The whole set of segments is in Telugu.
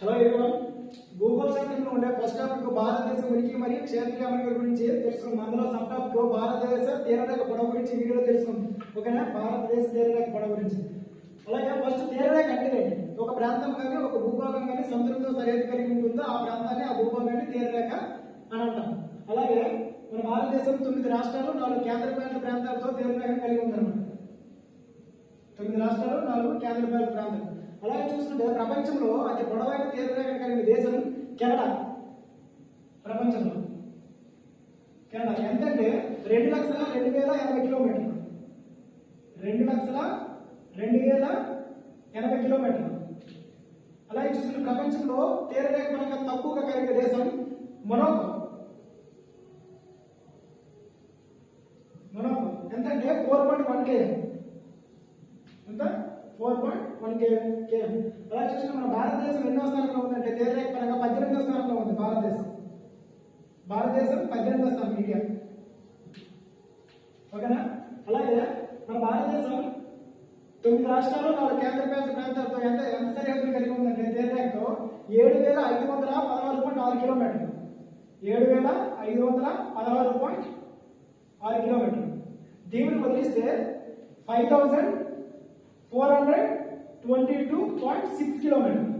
హలో ఎవరీవన్, భూగోళ శాస్త్రంలో ఉండే ఫస్ట్ టాపిక్ భారతదేశం ఉనికి మరియు క్షేత్రీయ అమరికల గురించి తెలుసుకుందాం. అందులో సబ్ టాపిక్ భారతదేశ తీరరేఖ పొడవు గురించి వీడియోలో తెలుసుకుందాం. ఓకేనా? భారతదేశ తీరరేఖ పొడవు గురించి. అలాగే ఫస్ట్ తీరరేఖ అంటే ఏంటి? ఒక ప్రాంతం కానీ ఒక భూభాగం కానీ సముద్రంతో సరిహద్దు కలిగి ఉంటుందో ఆ ప్రాంతాన్ని ఆ భూభాగాన్ని తీరరేఖ అని అంటాం. అలాగే మన భారతదేశం 9 రాష్ట్రాలు 4 కేంద్రపాలిత ప్రాంతాలతో తీరరేఖను కలిగి ఉందన్నమాట. 9 రాష్ట్రాలు 4 కేంద్రపాలిత ప్రాంతాలు. అలాగే చూస్తుంటే ప్రపంచంలో అతి పొడవైన తీరరేఖ కలిగిన దేశం కెనడా. ప్రపంచంలో కెనడా ఎంతంటే 2,02,080 కిలోమీటర్లు. 2,02,080 కిలోమీటర్లు. అలాగే చూస్తుంటే ప్రపంచంలో తీరరేఖ పరంగా తక్కువగా కలిగిన దేశం మొనాకో. ఎంతంటే 4.1 km. ఎంత? 4.1 km. అలా చూసిన మన భారతదేశం ఎన్నో స్థానంలో ఉందంటే తీరరేఖ పరంగా 18వ స్థానంలో ఉంది భారతదేశం. 18వ స్థానం ఇండియా. ఓకేనా? అలాగే మన భారతదేశం 9 రాష్ట్రాలు 4 కేంద్రపాలిత ప్రాంతాలతో ఎంత సరిహద్దులు కలిగి ఉందంటే తీరరేఖతో 7,516.6 కిలోమీటర్లు. 7,516.6 కిలోమీటర్లు. దీవుని వదిలిస్తే 5,422.6 కిలోమీటర్లు.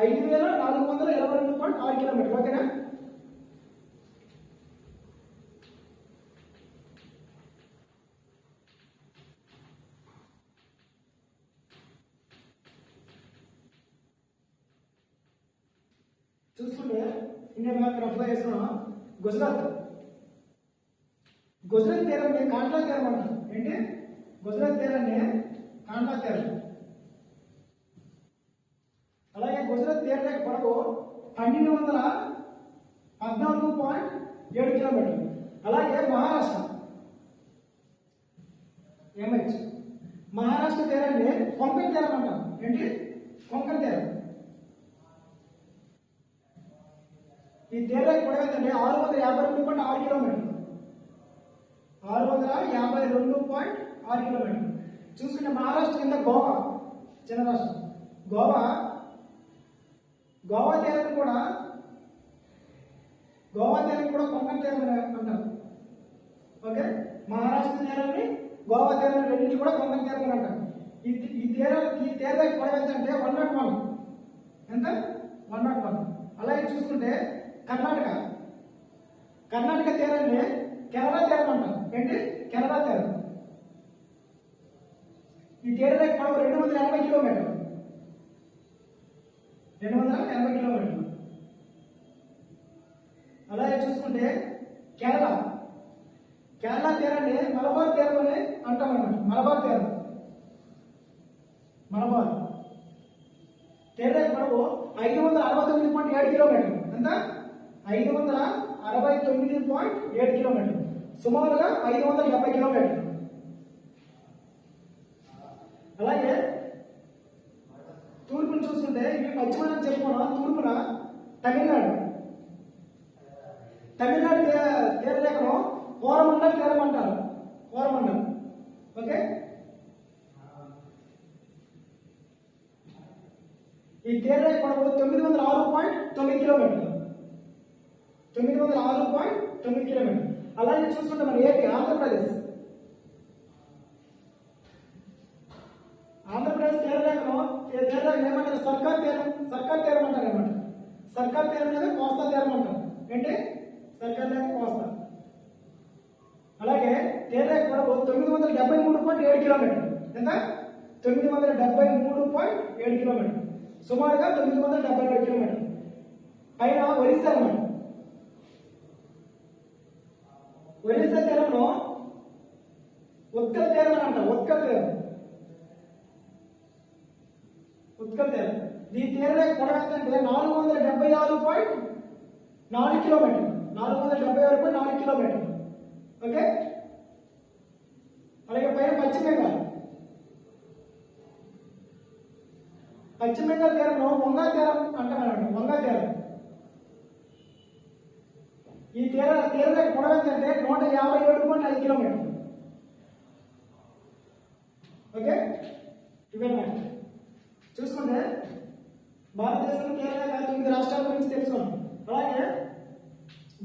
5,422.6 కిలోమీటర్లు. ఓకేనా? చూసుకుంటే ఇండియా మ్యాప్ రఫ్గా వేస్తున్నాం. గుజరాత్ తీరాన్ని కాండ్లా తీరం అంటారు. ఏంటి? గుజరాత్ తీరాన్ని కాండ్లా తీరం. అలాగే గుజరాత్ తీరరేఖ పొడవు 1,214.7 కిలోమీటర్లు. అలాగే మహారాష్ట్ర తీరాన్ని కొంకణ్ తీరం అంటారు. ఏంటి? కొంకణ్ తీరం. ఈ తీరరేఖ పొడవు ఏంటంటే 652.6 కిలోమీటర్లు. 652.6 కిలోమీటర్లు. చూసుకుంటే మహారాష్ట్ర కింద గోవా చిన్న రాష్ట్రం. గోవా తీరాన్ని కూడా కొంకణ్ తీరం అంటారు. ఓకే? మహారాష్ట్ర తీరాన్ని గోవా తీరాన్ని రెండింటి కూడా కొంకణ్ తీరం అని అంటారు. ఈ తీరరేఖ పొడవు ఏంటంటే 101. ఎంత? 101. అలాగే చూసుకుంటే కర్ణాటక తీరాన్ని కెనడా తీరం అంటారు. ఏంటి? కెనడా తీరం. ఈ తీరరేఖ పొడవు 280 కిలోమీటర్లు. 280 కిలోమీటర్లు. అలాగే చూసుకుంటే కేరళ తీరాన్ని మలబార్ తీరం అని అంటాం అన్నమాట. మలబార్ తీరరేఖ పొడవు 569.7 కిలోమీటర్లు. ఎంత? 569.7 కిలోమీటర్లు. సుమారుగా 570 కిలోమీటర్లు. అలాగే తూర్పును చూస్తుంటే ఇవి పశ్చిమాన చెప్పుకున్నాం. తూర్పున తమిళనాడు తీరరేఖను కోరమండల్ తీరం అంటారు. కోరమండల్. ఓకే? ఈ తీరరేఖ పొడవు 906.9 కిలోమీటర్లు. 906.9 కిలోమీటర్లు. అలాగే చూసుకుంటే మన ఏపీ ఆంధ్రప్రదేశ్ తీరరేఖను ఏమంటారు? సర్కార్ తీరం అంటారు అనమాట. సర్కార్ తీరం లేదా కోస్తా తీరం అంటారు. ఏంటి? సర్కార్ లేదా కోస్తా. అలాగే తీరరేఖ పొడవు 973.7 కిలోమీటర్లు. ఎంత? 973.7 కిలోమీటర్లు. సుమారుగా 977 కిలోమీటర్లు. పైన ఒరిస్సా అనమాట. ఒరిస్సా తీరంలో ఉత్కల్ తీరం అని అంటారు. ఉత్కల్ తీరం. ఈ తీరరేఖ పొడవు ఎంతంటే 476.4 కిలోమీటర్లు. 476.4 కిలోమీటర్లు. ఓకే? అలాగే పైన పశ్చిమ బెంగాల్ తీరంలో వంగా తీరం అంటామన్నమాట. వంగా తీరం. ఈ తీరరేఖ పొడవు ఎంతంటే 157.5 కిలోమీటర్లు. ఓకే? ఇవన్నమాట. చూసుకుంటే భారతదేశంలో కేవలం 9 రాష్ట్రాల గురించి తెలుసుకున్నాం. అలాగే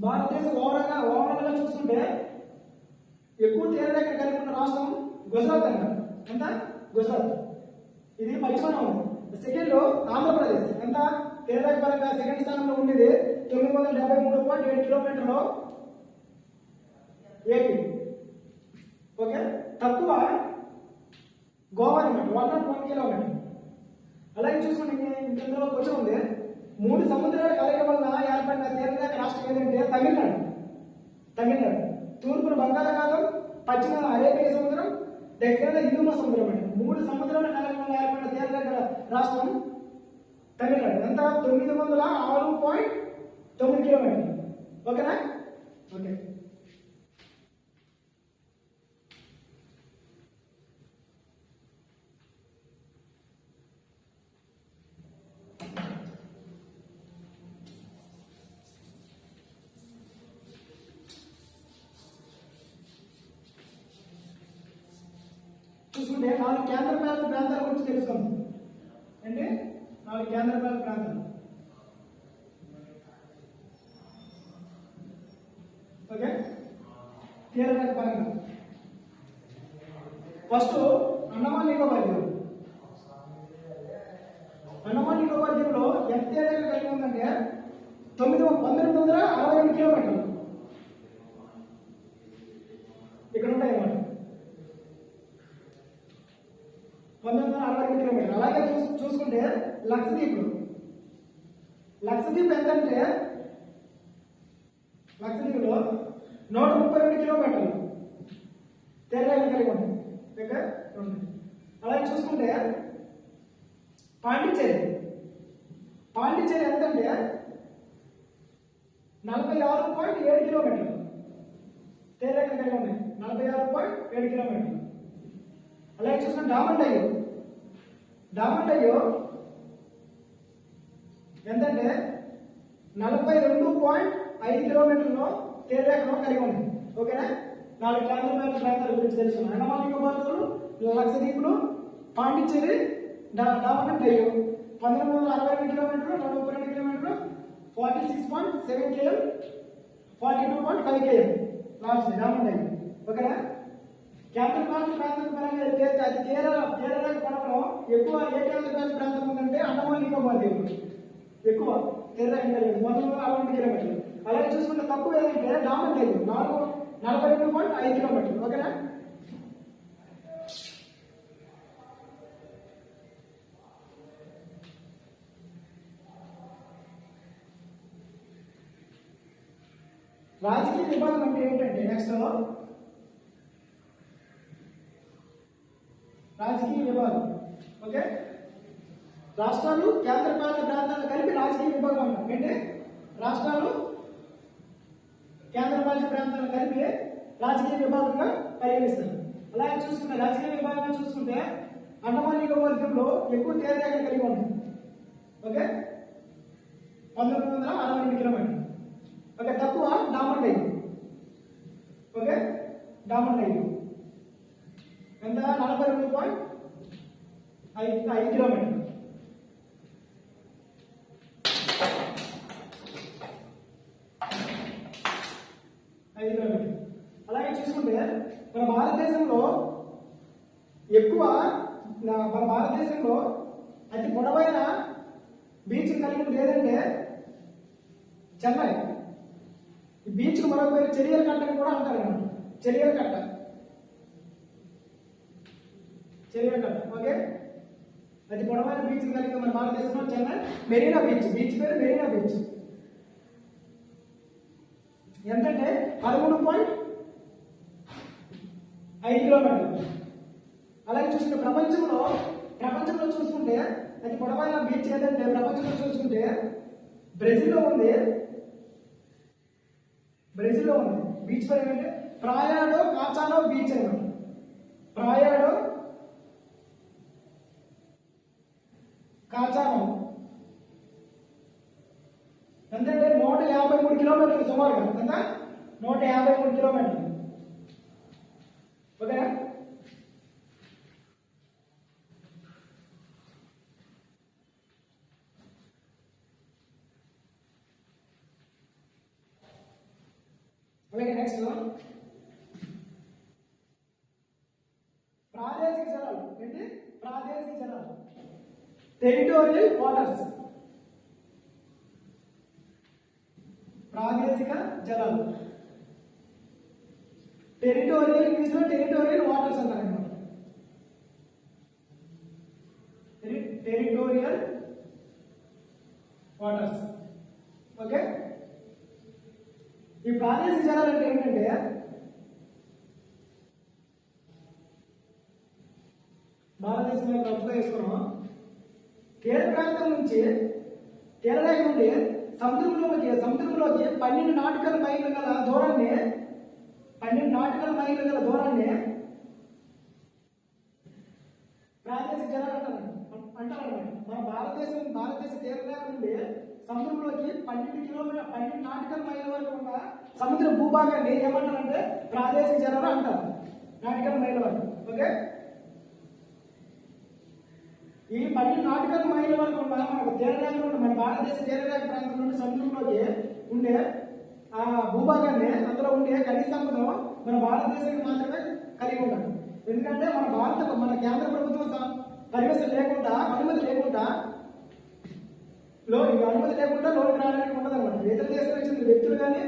భారతదేశం ఓవరాల్ గా చూసుకుంటే ఎక్కువ తీరరేఖ కలిగి ఉన్న రాష్ట్రం గుజరాత్ అన్నారు. ఎంత? గుజరాత్. ఇది పశ్చిమాన ఉంది. సెకండ్ ఆంధ్రప్రదేశ్. ఎంత? తీరరేఖ పరంగా సెకండ్ స్థానంలో ఉండేది 973.7 కిలోమీటర్లు ఏపీ. ఓకే, తక్కువ గోవా అనమాట 101 కిలోమీటర్. అలాగే చూసుకుంటే ఇందులో కొంచెం ఉంది 3 సముద్రాల కలయిక వలన ఏర్పడిన తీరరేఖ రాష్ట్రం ఏదంటే తమిళనాడు. తమిళనాడు తూర్పున బంగాళాఖాతం, పశ్చిమ అరేబియా సముద్రం, దక్షిణ హిందూ మహాసముద్రం అండి. 3 సముద్రాల కలయిక వలన ఏర్పడిన తీరరేఖ రాష్ట్రం తమిళనాడు. ఎంత? 906.9 కిలోమీటర్లు. ఓకేనా? ఓకే, చూసుకుంటే 4 కేంద్రపాలిత ప్రాంతాల గురించి తెలుసుకుందాం. అంటే 4 కేంద్రపాలిత ప్రాంతాలు. ఓకే, తీరరేఖ పరంగా ఫస్ట్ అండమాన్ నికోబార్ దీవులు. అండమాన్ నికోబార్ దీవులో ఎంత తీరరేఖ కలిగి ఉందంటే 1962 కిలోమీటర్లు ఇక్కడ ఉంటాయి అన్నమాట. 1962 కిలోమీటర్లు. అలాగే చూసుకుంటే లక్షద్వీప్ ఎంతంటే లక్షద్వీప్లో 132 కిలోమీటర్లు తీరరేఖ కలిగి ఉంది. ఓకే, అలాగే చూసుకుంటే పాండిచ్చేరి ఎంతంటే 46.7 కిలోమీటర్లు తీరరేఖ కలిగి ఉన్నాయి. 46.7 కిలోమీటర్లు. అలాగే చూసుకుంటే డామన్ డయ్యో ఎంతంటే 42.5 కిలోమీటర్లు తీరరేఖను కలిగి ఉంది. ఓకేనా? 4 కేంద్రపాలిత ప్రాంతాల గురించి తెలుసుకున్నాం. అండమాన్ నికోబార్ దీవులు, లక్షద్వీపులు, పాండిచ్చేరి, డామన్ డయ్యో. 1962 కిలోమీటర్లు, 132 కిలోమీటర్లు, 46.7 km, 42.5 km లాస్ట్ డామన్ డయ్యో. ఓకేనా? కేంద్రపాలిత ప్రాంతం పరంగా అయితే అది తీరరేఖ పొడవులో ఎక్కువ ఏ కేంద్రపాలిత ప్రాంతం ఉందంటే అండమాన్ నికోబార్ దీవులు ఎక్కువ తీరరేఖ కలిగి 162 కిలోమీటర్లు. అలాగే చూసుకుంటే తక్కువ ఏదంటే డామన్ డయ్యో 42.5 కిలోమీటర్లు. ఓకేనా? రాజకీయ విభాగం అంటే ఏంటంటే నెక్స్ట్ రాజకీయ విభాగం. ఓకే, రాష్ట్రాలు కేంద్రపాలిత ప్రాంతాలు కలిపి రాజకీయ విభాగం అంటాం. అంటే రాష్ట్రాలు కేంద్రపాలిత ప్రాంతాలు కలిపి రాజకీయ విభాగంగా పరిగణిస్తారు. అలాగే చూసుకుంటే రాజకీయ విభాగంగా చూసుకుంటే అండమాన్ నికోబార్ దీవుల్లో ఎక్కువ తీరరేఖ కలిగి ఉంటుంది. ఓకే, 1962 కిలోమీటర్లు. ఓకే, తక్కువ డామన్ డయ్యో. ఓకే, డామన్ డయ్యో ఎంత? 42.5 కిలోమీటర్లు. అలాగే చూసుకుంటే మన భారతదేశంలో అతి పొడవైన బీచ్ కలిగి ఉంది ఏదంటే చెన్నై. ఈ బీచ్ కు మరొక పేరు చెరియల కట్ట అని కూడా అంటారు అన్నమాట. చెరియల కట్ట. ఓకే, అతి పొడవైన బీచ్ కలిగి మన భారతదేశంలో చెన్నై. మెరీనా బీచ్ పేరు మెరీనా బీచ్. ఎంతంటే 13.5 కిలోమీటర్లు. అలాగే చూసుకుంటే ప్రపంచంలో చూసుకుంటే అతి పొడవైన బీచ్ ఏదంటే ప్రపంచంలో చూసుకుంటే బ్రెజిల్లో ఉంది. బీచ్ పేరు ఏంటంటే ప్రాయాడో కాచానో బీచ్ అన్నమాట. ప్రాయాడో కాచానో ఎంతంటే 153 కిలోమీటర్లు సుమారుగా. ఎంత? 153 కిలోమీటర్లు. ఓకే, అలాగే నెక్స్ట్ ప్రాదేశిక జలాలు. ఏంటి ప్రాదేశిక జలాలు? Territorial waters. ప్రాదేశిక జలాలు. టెరిటోరియల్ ఇంగ్లీష్ లో టెరిటోరియల్ వాటర్స్ అంటారు అన్నమాట. Territorial waters. ఓకే, ఈ ప్రాదేశిక జలాలు అంటే ఏంటంటే భారతదేశం యొక్క రఫ్గా వేసుకున్నాం. తీర ప్రాంతం నుంచి తీరరేఖ నుండి సముద్రంలోకి 12 నాటికల్ మైళ్ళు గల దూరాన్ని 12 నాటికల్ మైళ్ళు గల దూరాన్ని ప్రాదేశిక జలాలు అంటారన్నమాట. మన భారతదేశ తీరరేఖ నుండి సముద్రంలోకి 12 నాటికల్ మైళ్ళ వరకు ఉన్న సముద్ర భూభాగాన్ని ఏమంటారంటే ప్రాదేశిక జలాలు అంటారు. నాటికల్ మైళ్ళ వరకు. ఓకే, ఈ 12 నాటికల్ మైళ్ళ వరకు ఉన్న మనకు తీరరేఖ నుండి మన భారతదేశ తీరరేఖ ప్రాంతం నుండి సముద్రంలోకి ఉండే ఆ భూభాగాన్ని అందులో ఉండే ఖనిజ సంపదను మన భారతదేశానికి మాత్రమే కలిగి ఉంటారు. ఎందుకంటే మన కేంద్ర ప్రభుత్వం పర్మిషన్ లేకుండా అనుమతి లేకుండా లోనికి రావడానికి ఉండదు అనమాట. ఇతర దేశాలకు చెందిన వ్యక్తులు కానీ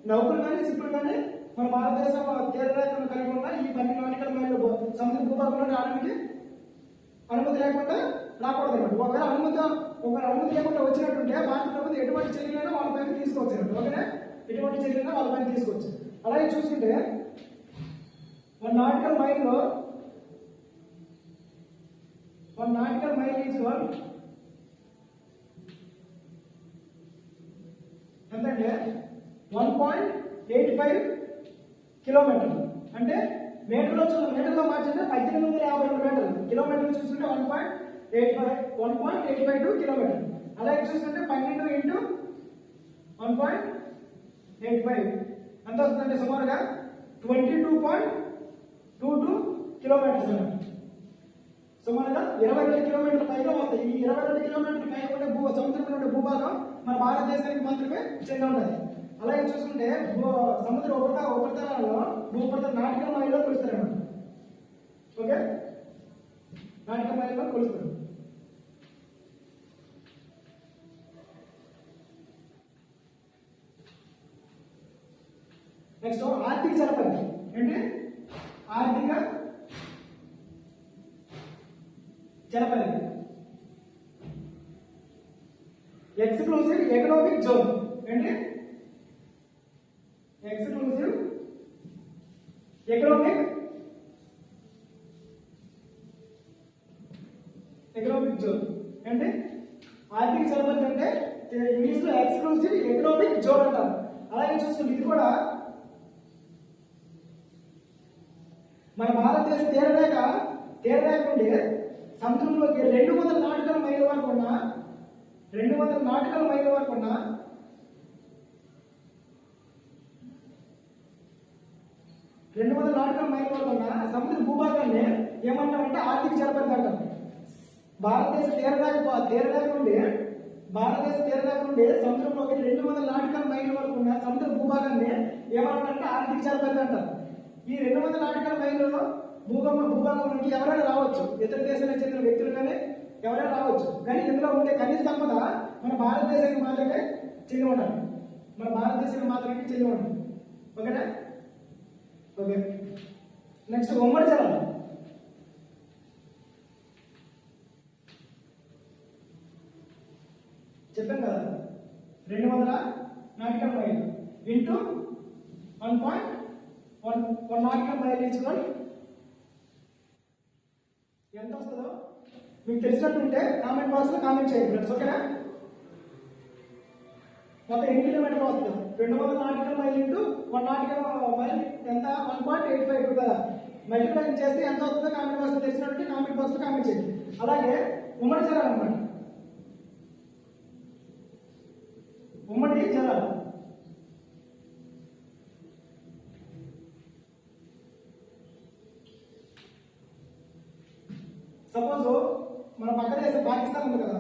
నౌకలు కానీ షిప్పులు కానీ మన భారతదేశం తీరరేఖను కలిగి ఉన్న ఈ 12 నాటికల్ మైళ్ళు సముద్ర భూభాగంలో రావడానికి అనుమతి లేకుండా రాకూడదు అనమాట. ఒకవేళ అనుమతి లేకుండా వచ్చినట్టుంటే భారత ప్రభుత్వం ఎటువంటి చర్యలైనా వాళ్ళ పైన తీసుకోవచ్చు అనమాట. ఓకేనా, ఎటువంటి చర్యలైనా వాళ్ళ పైన తీసుకోవచ్చు. అలాగే చూసుకుంటే 1 నాటికల్ మైల్లో 1 నాటికల్ మైల్ ఈజ్ ఎంతంటే 1.85 కిలోమీటర్లు. అంటే మీటర్లో మార్చింటే 1852 మీటర్లు. కిలోమీటర్లు చూసుకుంటే 1.852 కిలోమీటర్లు. అలాగే చూసుకుంటే 12 × 1.85 ఎంత వస్తుందంటే సుమారుగా 22.22 కిలోమీటర్స్ అన్నమాట. సుమారుగా 22 కిలోమీటర్ల పైగా వస్తాయి. ఈ 22 కిలోమీటర్ల పైగా ఉండే సముద్రం నుండి భూభాగం మన భారతదేశానికి మాత్రమే చెంది ఉన్నది. అలాగే చూసుకుంటే సముద్ర ఉపరితలాల్లో భూపరితల నాటికల్ మైల్లో కొలుస్తారన్నమాట. ఓకే, నాటికల్ మైల్లో కొలుస్తారు. నెక్స్ట్ ఆర్థిక జలపరిధి. ఏంటి ఆర్థిక జలపరిధి? Exclusive economic zone. ఏంటి ఎక్స్క్లూసివ్ ఎకనామిక్ జోన్. అంటే ఆర్థిక జలపరిధి అంటే ఇంగ్లీష్ లో ఎక్స్క్లూసివ్ ఎకనామిక్ జోన్ అంటారు. అలాగే చూసుకుంటే ఇది కూడా మన భారతదేశ తీరరేఖ నుండి సముద్రంలోకి 200 నాటికల్ మైళ్ళ వరకు ఉన్న 200 నాటికల్ మైళ్ళ వరకు ఉన్న సముద్ర భూభాగాన్ని ఏమంటామంటే ఆర్థిక జలపరిధి అంటారు. భారతదేశ తీరరేఖ నుండి సముద్రంలోకి 200 నాటికల్ మైళ్ళ వరకు ఉన్న సముద్ర భూభాగాన్ని ఏమంటారంటే ఆర్థిక జలపరిధి అంటారు. ఈ 200 నాటికల్ మైళ్ళు భూభాగం నుండి ఎవరైనా రావచ్చు. ఇతర దేశాలకు చెందిన వ్యక్తులు కానీ ఎవరైనా రావచ్చు. కానీ ఇందులో ఉండే ఖనిజ సంపద మన భారతదేశానికి మాత్రమే చెంది ఉండాలి. ఓకేనా? ఓకే, నెక్స్ట్ ఉమ్మడి జలాలు. చెప్పాను కదా 200 nautical mile into 1.1 nautical mile ఇచ్చుకొని ఎంత వస్తుందో మీకు తెలిసినట్టుంటే కామెంట్ బాక్స్ లో కామెంట్ చేయండి ఫ్రెండ్స్. ఓకేనా? మొత్తం ఎన్ని కిలోమీటర్లు వస్తుంది? 200 nautical mile into 1 nautical mile ఎంత? 1.85 కదా. మల్టిప్లై చేస్తే ఎంత వస్తుందో కామెంట్ బాక్స్ లో తెలిసినట్టు కామెంట్ బాక్స్ లో కామెంట్ చేయండి. అలాగే ఉమ్మడి జలాలు అన్నమాట. ఉమ్మడి జలాలు సపోజ్ మన పక్క దేశం పాకిస్తాన్ ఉంది కదా.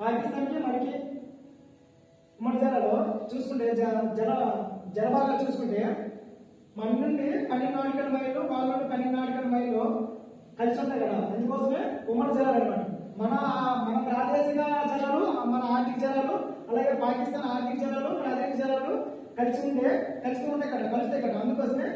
పాకిస్తాన్కి మనకి ఉమ్మడి జిల్లాలో చూసుకుంటే జలభాగాలు చూసుకుంటే మన నుండి 12 నాటికల్ మైళ్ళు వాళ్ళ నుండి 12 నాటికల్ మైళ్ళు కలిసి ఉంటాయి కదా, అందుకోసమే ఉమ్మడి జలాలు అనమాట. మన మన ప్రాదేశిక జలాలు, మన ఆర్థిక జలాలు, అలాగే పాకిస్తాన్ ఆర్థిక జలాలు, ప్రాదేశిక జలాలు కలిసి ఉంటాయి కదా, కలుస్తాయి కదా. అందుకోసమే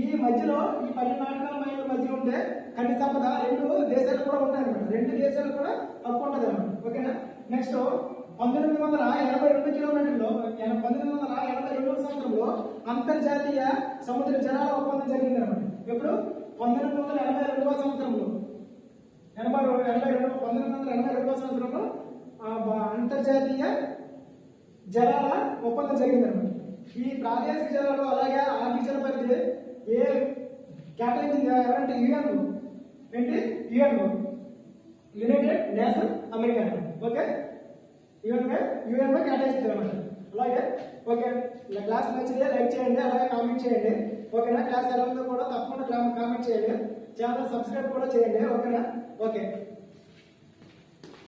ఈ మధ్యలో ఈ 12 నాటికల్ మైళ్ళ మధ్య ఉండే ఖనిజ సంపద రెండు దేశాలు కూడా ఉంటాయి అనమాట. రెండు దేశాలు కూడా హక్కు ఉంటుంది అనమాట. ఓకేనా. నెక్స్ట్ 1982 కిలోమీటర్లో 1982 సంవత్సరంలో అంతర్జాతీయ సముద్ర జలాల ఒప్పందం జరిగింది అనమాట. ఎప్పుడు 1982 సంవత్సరంలో 1982 సంవత్సరంలో అంతర్జాతీయ జలాల ఒప్పందం జరిగింది అనమాట. ఈ ప్రాదేశిక జలాలు అలాగే ఆర్థిక జల పరిధి ఏ కేటాయించింది ఎవరంటే UN, United nation America. Okay, UN కేటాయిస్తుంది అనమాట. అలాగే ఓకే, క్లాస్ నచ్చితే లైక్ చేయండి, అలాగే కామెంట్ చేయండి. ఓకేనా. క్లాస్ ఎలా ఉందో కూడా తప్పకుండా కామెంట్ చేయండి. ఛానల్ సబ్స్క్రైబ్ కూడా చేయండి. ఓకేనా. ఓకే.